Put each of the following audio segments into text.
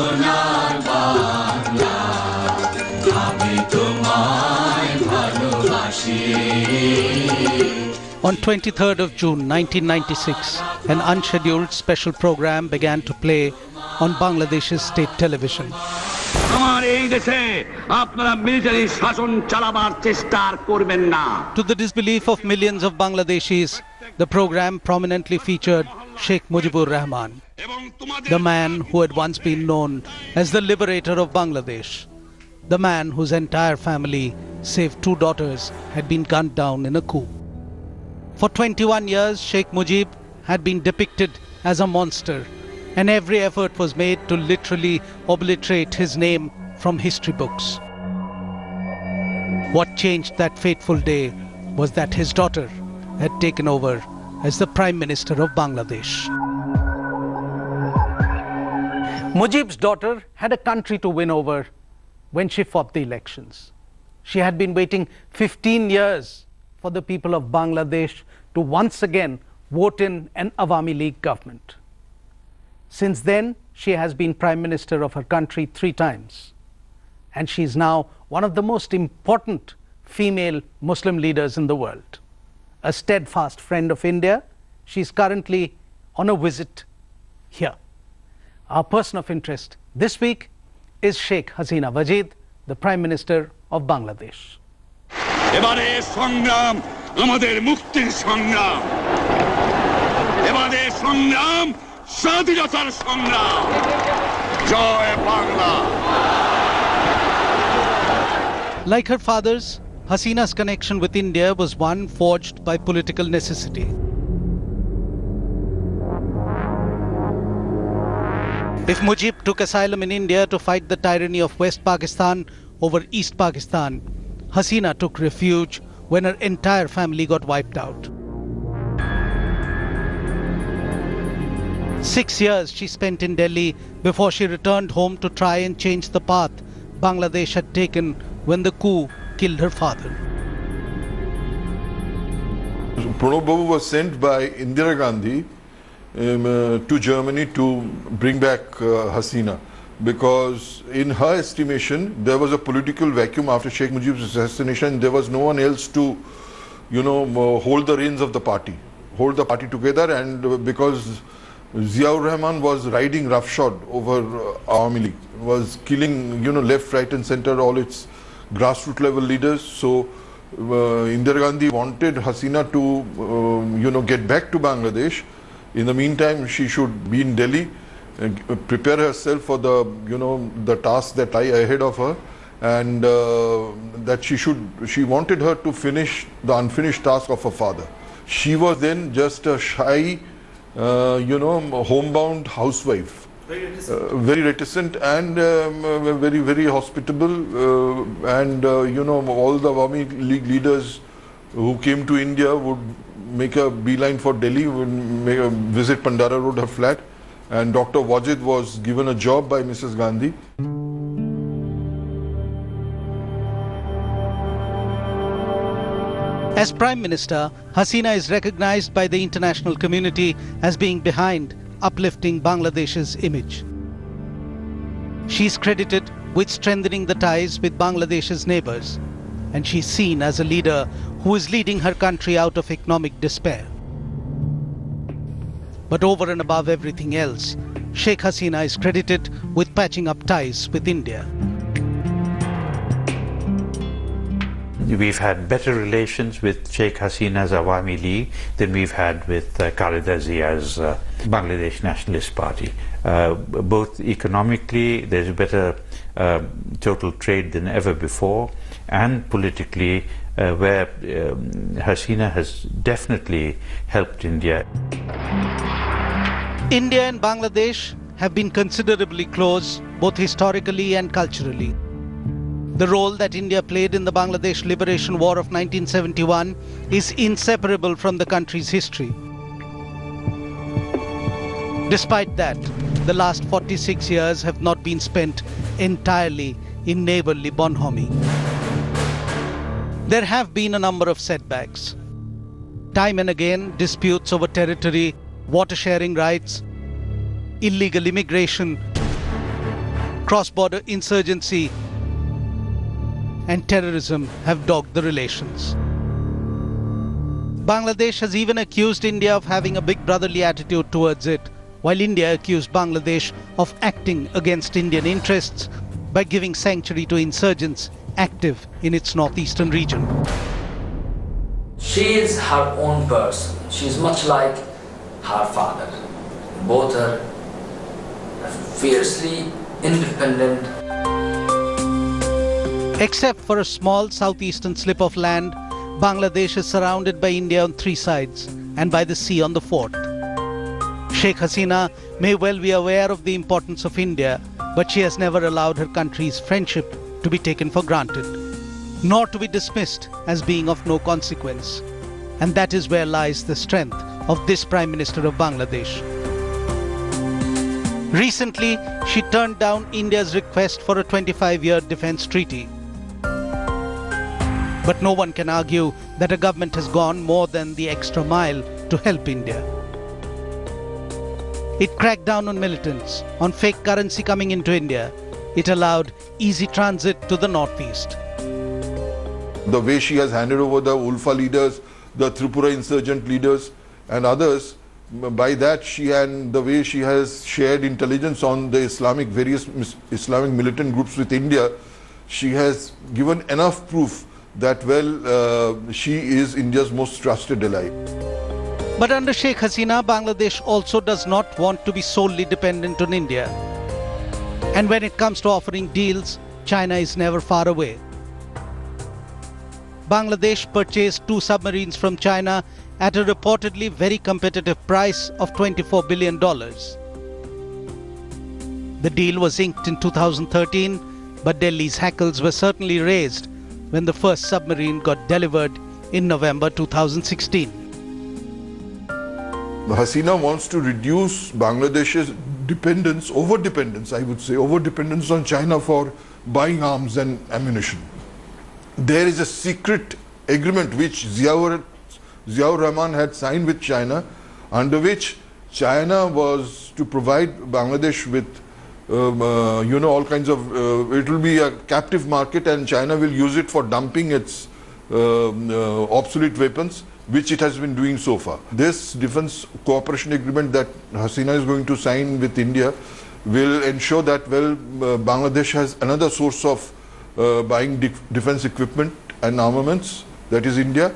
সোনার বাংলা আমি তোমায় ভালোবাসি On 23rd of June 1996, an unscheduled special program began to play on Bangladesh's state television. To the disbelief of millions of Bangladeshis, the program prominently featured Sheikh Mujibur Rahman, the man who had once been known as the liberator of Bangladesh, the man whose entire family, save 2 daughters, had been gunned down in a coup. For 21 years, Sheikh Mujib had been depicted as a monster, and every effort was made to literally obliterate his name from history books. What changed that fateful day was that his daughter had taken over as the Prime Minister of Bangladesh. Mujib's daughter had a country to win over when she fought the elections. She had been waiting 15 years for the people of Bangladesh to once again vote in an Awami League government. Since then, she has been Prime Minister of her country 3 times. And she is now one of the most important female Muslim leaders in the world. A steadfast friend of India, she is currently on a visit here. Our person of interest this week is Sheikh Hasina Wajid, the Prime Minister of Bangladesh. এবারে সংগ্রাম আমাদের মুক্তির সংগ্রাম এবারে সংগ্রাম স্বাধীনতার সংগ্রাম জয় Bangla Like her fathers, Hasina's connection with India was one forged by political necessity. If Mujib took asylum in India to fight the tyranny of West Pakistan over East Pakistan, Hasina took refuge when her entire family got wiped out. 6 years she spent in Delhi before she returned home to try and change the path Bangladesh had taken when the coup killed her father. Pranab Babu was sent by Indira Gandhi to Germany to bring back Hasina, because in her estimation there was a political vacuum after Sheikh Mujib's assassination. There was no one else to, hold the reins of the party, hold the party together, and because Ziaur Rahman was riding roughshod over Awami League, was killing, left, right and center all its grassroots level leaders. So Indira Gandhi wanted Hasina to, get back to Bangladesh. In the meantime, she should be in Delhi, prepare herself for the the task that lie ahead of her, and that she wanted her to finish the unfinished task of her father. She was then just a shy homebound housewife, very reticent and very, very hospitable, and all the Awami League leaders who came to India would make a beeline for Delhi, would visit Pandara Road, her flat, and Dr. Wajid was given a job by Mrs. Gandhi. As Prime Minister, Hasina is recognized by the international community as being behind uplifting Bangladesh's image. She is credited with strengthening the ties with Bangladesh's neighbors, and she is seen as a leader who is leading her country out of economic despair. But over and above everything else, Sheikh Hasina is credited with patching up ties with India. We've had better relations with Sheikh Hasina's Awami League than we've had with Khaleda Zia's Bangladesh Nationalist Party. Both economically, there's better total trade than ever before, and politically, where Hasina has definitely helped India. India and Bangladesh have been considerably close, both historically and culturally. The role that India played in the Bangladesh Liberation War of 1971 is inseparable from the country's history. Despite that, the last 46 years have not been spent entirely in neighborly bonhomie. There have been a number of setbacks. Time and again, disputes over territory, water sharing rights, illegal immigration, cross-border insurgency and terrorism have dogged the relations. Bangladesh has even accused India of having a big brotherly attitude towards it, while India accused Bangladesh of acting against Indian interests by giving sanctuary to insurgents active in its northeastern region. She is her own person. She is much like her father. Both are fiercely independent. Except for a small southeastern slip of land, Bangladesh is surrounded by India on 3 sides and by the sea on the 4th. Sheikh Hasina may well be aware of the importance of India, but she has never allowed her country's friendship to be taken for granted, nor to be dismissed as being of no consequence. And that is where lies the strength of this Prime Minister of Bangladesh. Recently, she turned down India's request for a 25-year defense treaty. But no one can argue that a government has gone more than the extra mile to help India. It cracked down on militants, on fake currency coming into India. It allowed easy transit to the northeast. The way she has handed over the Ulfa leaders, the Tripura insurgent leaders and others, by that the way she has shared intelligence on the various Islamic militant groups with India, she has given enough proof that, she is India's most trusted ally. But under Sheikh Hasina, Bangladesh also does not want to be solely dependent on India. And when it comes to offering deals, China is never far away. Bangladesh purchased 2 submarines from China at a reportedly very competitive price of $24 billion. The deal was inked in 2013, but Delhi's hackles were certainly raised when the first submarine got delivered in November 2016. Hasina wants to reduce Bangladesh's over-dependence on China for buying arms and ammunition. There is a secret agreement which Ziaur Rahman had signed with China, under which China was to provide Bangladesh with all kinds of, it will be a captive market and China will use it for dumping its obsolete weapons, which it has been doing so far. This defense cooperation agreement that Hasina is going to sign with India will ensure that, Bangladesh has another source of buying defense equipment and armaments, that is India.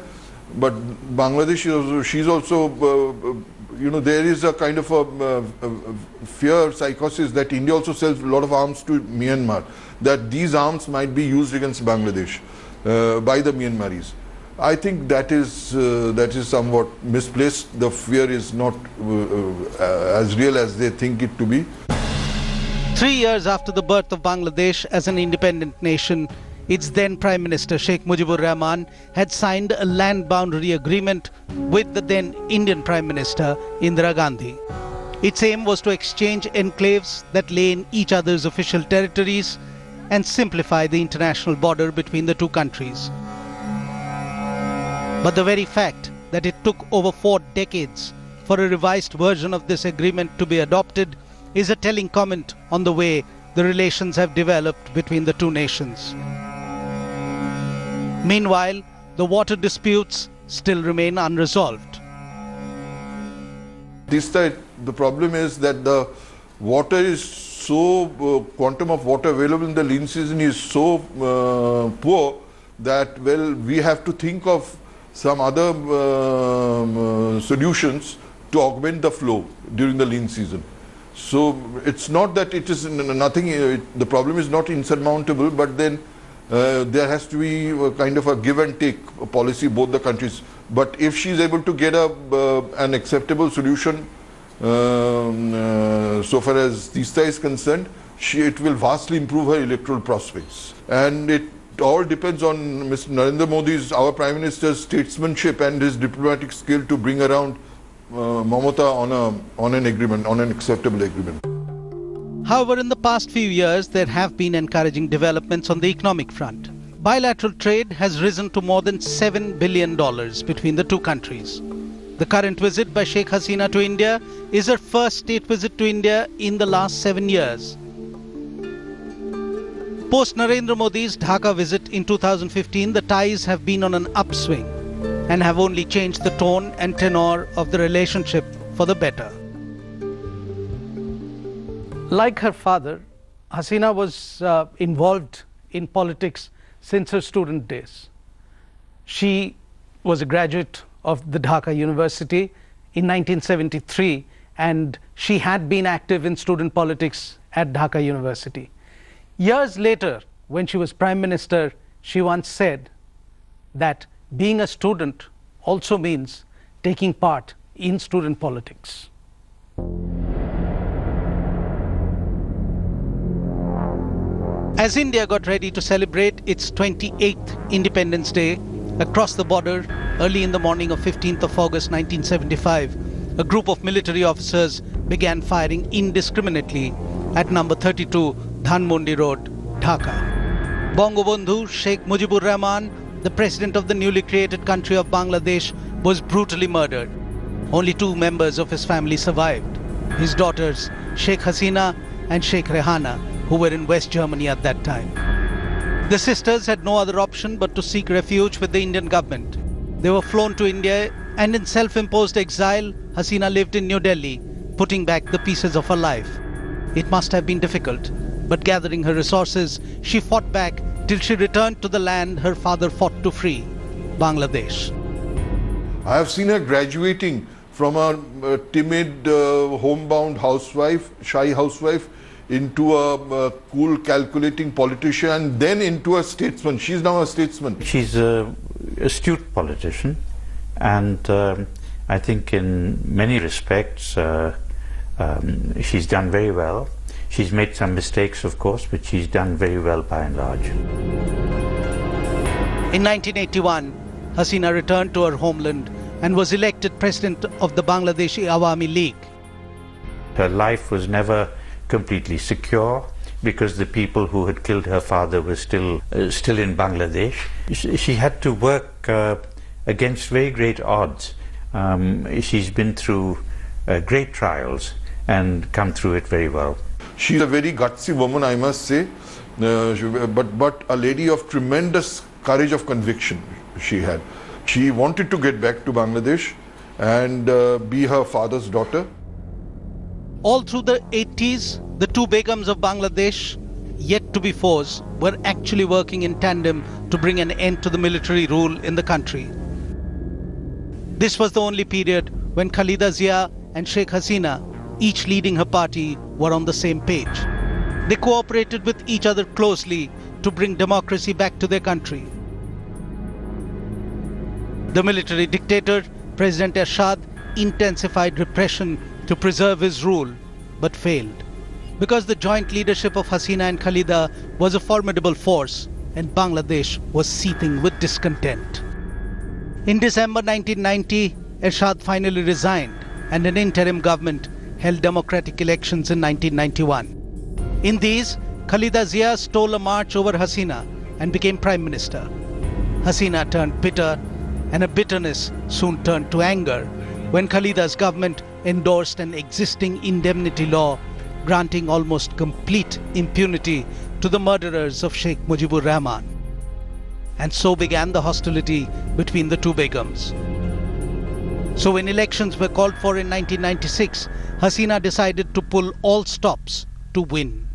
But Bangladesh she's also, there is a kind of a fear, psychosis that India also sells a lot of arms to Myanmar, that these arms might be used against Bangladesh by the Myanmaris. I think that is somewhat misplaced. The fear is not as real as they think it to be. 3 years after the birth of Bangladesh as an independent nation, its then Prime Minister Sheikh Mujibur Rahman had signed a land boundary agreement with the then Indian Prime Minister Indira Gandhi. Its aim was to exchange enclaves that lay in each other's official territories and simplify the international border between the two countries. But the very fact that it took over 4 decades for a revised version of this agreement to be adopted is a telling comment on the way the relations have developed between the two nations. Meanwhile, the water disputes still remain unresolved. This time, the problem is that the water is so, quantum of water available in the lean season is so poor that, we have to think of some other solutions to augment the flow during the lean season. So it's not that it is nothing, the problem is not insurmountable, but then there has to be a kind of a give and take policy, both the countries. But if she is able to get an acceptable solution so far as Teesta is concerned, it will vastly improve her electoral prospects. And it all depends on Mr. Narendra Modi's, our Prime Minister's statesmanship and his diplomatic skill to bring around Mamata on an agreement, on an acceptable agreement. However, in the past few years, there have been encouraging developments on the economic front. Bilateral trade has risen to more than $7 billion between the two countries. The current visit by Sheikh Hasina to India is her first state visit to India in the last 7 years. Post Narendra Modi's Dhaka visit in 2015, the ties have been on an upswing and have only changed the tone and tenor of the relationship for the better. Like her father, Hasina was involved in politics since her student days. She was a graduate of the Dhaka University in 1973, and she had been active in student politics at Dhaka University. Years later, when she was Prime Minister, she once said that being a student also means taking part in student politics. As India got ready to celebrate its 28th Independence Day, across the border, early in the morning of 15th of August 1975, a group of military officers began firing indiscriminately at number 32 Dhanmondi Road, Dhaka. Bangabandhu Sheikh Mujibur Rahman, the president of the newly created country of Bangladesh, was brutally murdered. Only 2 members of his family survived: his daughters Sheikh Hasina and Sheikh Rehana, who were in West Germany at that time. The sisters had no other option but to seek refuge with the Indian government. They were flown to India, and in self-imposed exile, Hasina lived in New Delhi, putting back the pieces of her life. It must have been difficult, but gathering her resources, she fought back till she returned to the land her father fought to free, Bangladesh. I have seen her graduating from a timid, homebound housewife, shy housewife, into a cool, calculating politician, and then into a statesman. She's now a statesman. She's an astute politician, and I think in many respects she's done very well. She's made some mistakes, of course, but she's done very well by and large. In 1981, Hasina returned to her homeland and was elected president of the Bangladeshi Awami League. Her life was never completely secure because the people who had killed her father were still in Bangladesh. She had to work against very great odds. She's been through great trials and come through it very well. She's a very gutsy woman, I must say, but a lady of tremendous courage of conviction she had. She wanted to get back to Bangladesh and be her father's daughter. All through the 80s, the 2 Begums of Bangladesh, yet to be foes, were actually working in tandem to bring an end to the military rule in the country. This was the only period when Khalida Zia and Sheikh Hasina, each leading her party, were on the same page. They cooperated with each other closely to bring democracy back to their country. The military dictator, President Ershad, intensified repression to preserve his rule, but failed. Because the joint leadership of Hasina and Khalida was a formidable force, and Bangladesh was seething with discontent. In December 1990, Ershad finally resigned, and an interim government held democratic elections in 1991. In these, Khalida Zia stole a march over Hasina and became Prime Minister. Hasina turned bitter, and her bitterness soon turned to anger when Khalida's government endorsed an existing indemnity law granting almost complete impunity to the murderers of Sheikh Mujibur Rahman. And so began the hostility between the 2 Begums. So when elections were called for in 1996, Hasina decided to pull all stops to win.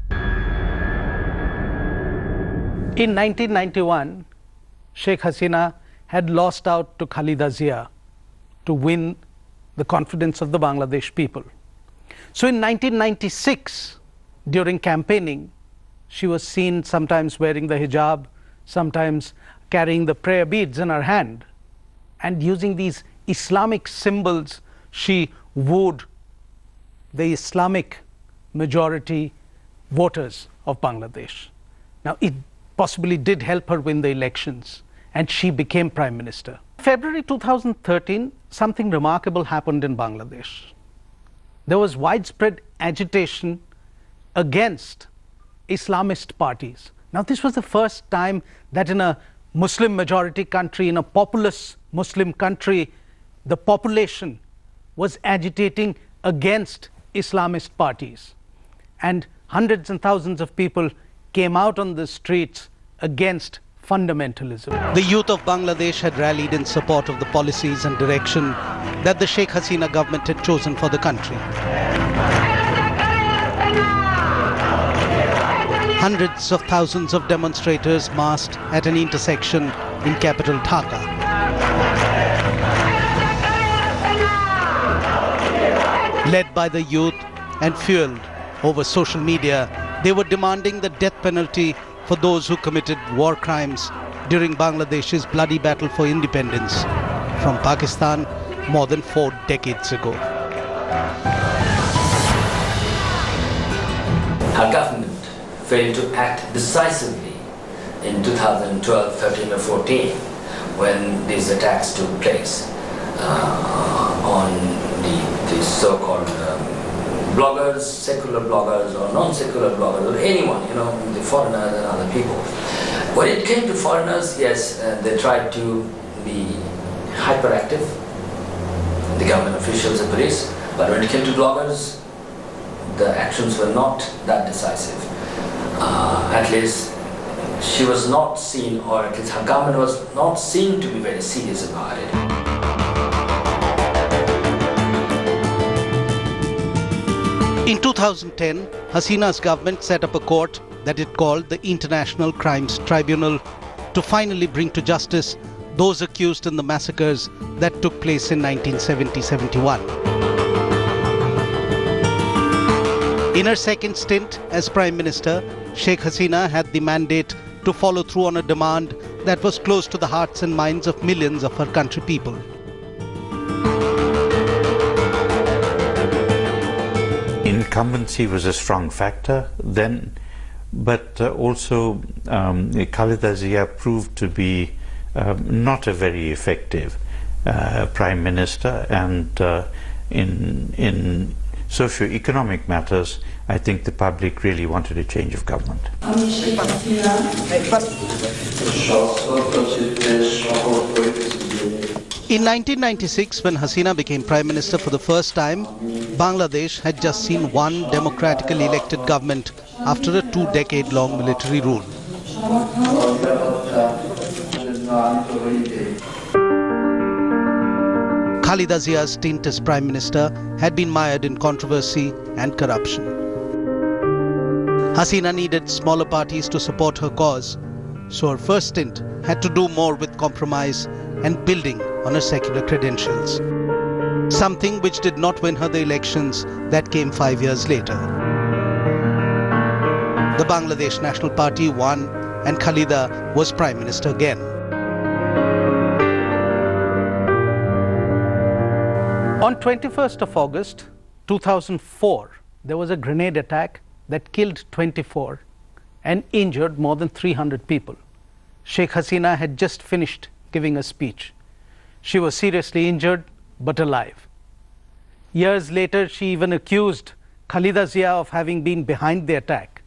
In 1991, Sheikh Hasina had lost out to Khalida Zia to win the confidence of the Bangladesh people. So in 1996, during campaigning, she was seen sometimes wearing the hijab, sometimes carrying the prayer beads in her hand, and using these Islamic symbols, she wooed the Islamic majority voters of Bangladesh. Now, it possibly did help her win the elections, and she became Prime Minister. February 2013, something remarkable happened in Bangladesh. There was widespread agitation against Islamist parties. Now, this was the first time that in a Muslim majority country, in a populous Muslim country, the population was agitating against Islamist parties. And hundreds and thousands of people came out on the streets against fundamentalism. The youth of Bangladesh had rallied in support of the policies and direction that the Sheikh Hasina government had chosen for the country. Hundreds of thousands of demonstrators massed at an intersection in capital Dhaka. Led by the youth and fueled over social media, they were demanding the death penalty for those who committed war crimes during Bangladesh's bloody battle for independence from Pakistan more than 4 decades ago. Our government failed to act decisively in 2012, 13 or 14 when these attacks took place on the so-called bloggers, secular bloggers or non-secular bloggers, or anyone, the foreigners and other people. When it came to foreigners, yes, they tried to be hyperactive, the government officials and police, but when it came to bloggers, the actions were not that decisive. At least she was not seen, or at least her government was not seen to be very serious about it. In 2010, Hasina's government set up a court that it called the International Crimes Tribunal to finally bring to justice those accused in the massacres that took place in 1970-71. In her second stint as Prime Minister, Sheikh Hasina had the mandate to follow through on a demand that was close to the hearts and minds of millions of her country people. Incumbency was a strong factor then, but also Khaleda Zia proved to be not a very effective Prime Minister, and in socio-economic matters, I think the public really wanted a change of government. In 1996, when Hasina became Prime Minister for the first time, Bangladesh had just seen one democratically elected government after a 2-decade-long military rule. Khaleda Zia's stint as Prime Minister had been mired in controversy and corruption. Hasina needed smaller parties to support her cause, so her first stint had to do more with compromise and building on her secular credentials. Something which did not win her the elections that came 5 years later. The Bangladesh National Party won and Khaleda was Prime Minister again. On 21st of August 2004, there was a grenade attack that killed 24 and injured more than 300 people. Sheikh Hasina had just finished giving a speech. She was seriously injured but alive. Years later, she even accused Khaleda Zia of having been behind the attack.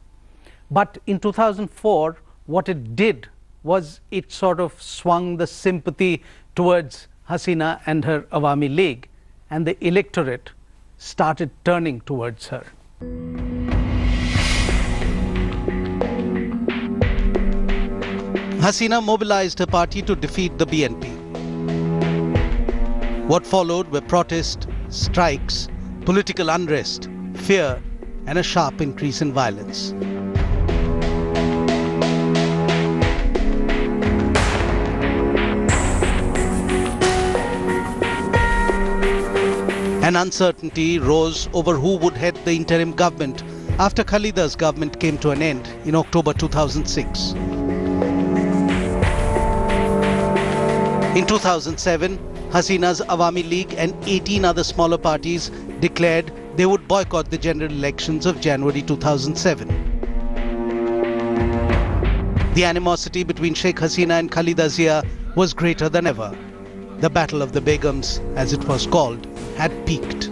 But in 2004, what it did was it sort of swung the sympathy towards Hasina and her Awami League, and the electorate started turning towards her. Hasina mobilized her party to defeat the BNP. What followed were protests, strikes, political unrest, fear, and a sharp increase in violence. An uncertainty rose over who would head the interim government after Khalida's government came to an end in October 2006. In 2007, Hasina's Awami League and 18 other smaller parties declared they would boycott the general elections of January 2007. The animosity between Sheikh Hasina and Khaleda Zia was greater than ever. The Battle of the Begums, as it was called, had peaked.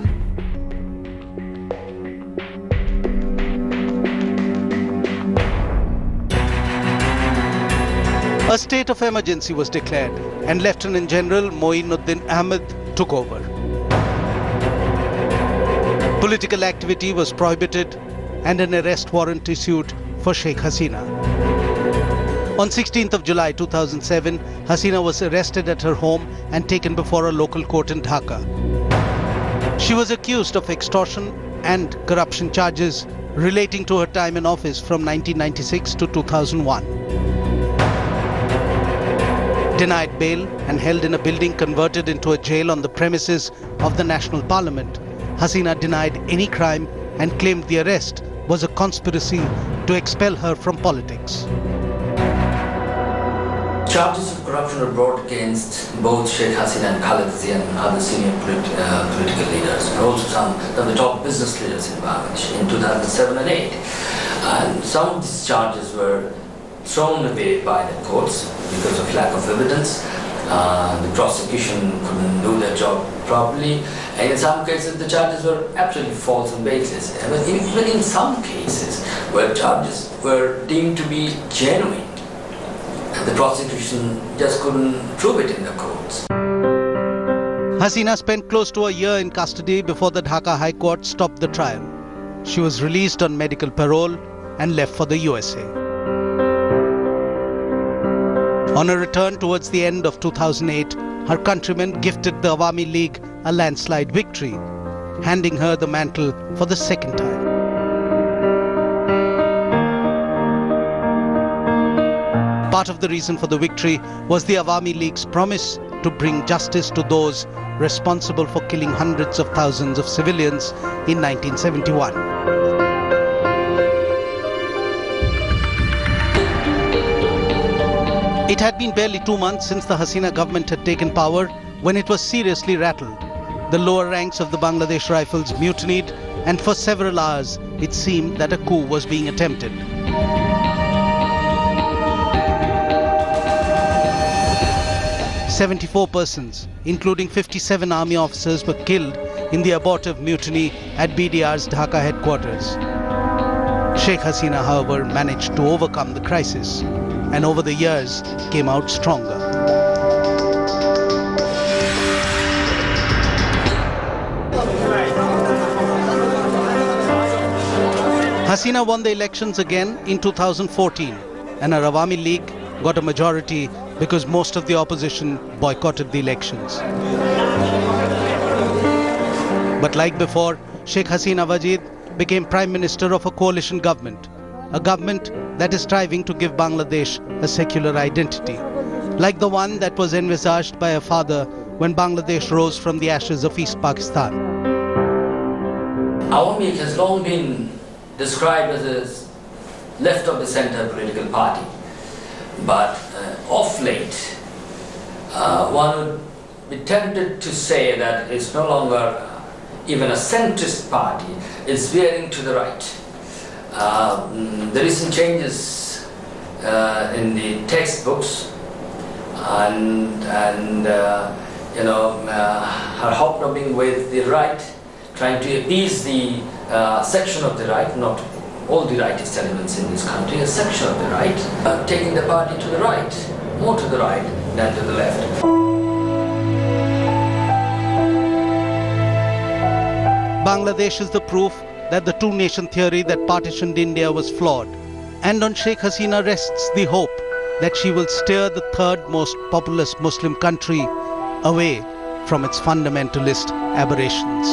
A state of emergency was declared and Lieutenant General Moinuddin Ahmed took over. Political activity was prohibited and an arrest warrant issued for Sheikh Hasina. On 16th of July 2007, Hasina was arrested at her home and taken before a local court in Dhaka. She was accused of extortion and corruption charges relating to her time in office from 1996 to 2001. Denied bail and held in a building converted into a jail on the premises of the National Parliament, Hasina denied any crime and claimed the arrest was a conspiracy to expel her from politics. Charges of corruption were brought against both Sheikh Hasina and Khaleda Zia and other senior political leaders, and also some of the top business leaders in Bangladesh in 2007 and 2008. And some of these charges were thrown away by the courts because of lack of evidence. The prosecution couldn't do their job properly, and in some cases the charges were absolutely false and baseless. But even in some cases where charges were deemed to be genuine, the prosecution just couldn't prove it in the courts. Hasina spent close to a year in custody before the Dhaka High Court stopped the trial. She was released on medical parole and left for the USA. On her return towards the end of 2008, her countrymen gifted the Awami League a landslide victory, handing her the mantle for the second time. Part of the reason for the victory was the Awami League's promise to bring justice to those responsible for killing hundreds of thousands of civilians in 1971. It had been barely 2 months since the Hasina government had taken power when it was seriously rattled. The lower ranks of the Bangladesh Rifles mutinied, and for several hours it seemed that a coup was being attempted. 74 persons, including 57 army officers, were killed in the abortive mutiny at BDR's Dhaka headquarters. Sheikh Hasina, however, managed to overcome the crisis and over the years came out stronger. Hasina won the elections again in 2014, and her Awami League got a majority because most of the opposition boycotted the elections. But like before, Sheikh Hasina Wajid became Prime Minister of a coalition government, a government that is striving to give Bangladesh a secular identity, like the one that was envisaged by her father when Bangladesh rose from the ashes of East Pakistan. Awami League has long been described as a left of the center political party. But of late, one would be tempted to say that it's no longer even a centrist party, it's veering to the right. The recent changes in the textbooks and her hobnobbing with the right, trying to appease the section of the right, not all the rightist elements in this country, a section of the right, taking the party to the right, more to the right than to the left. Bangladesh is the proof that the two-nation theory that partitioned India was flawed, and on Sheikh Hasina rests the hope that she will steer the third most populous Muslim country away from its fundamentalist aberrations.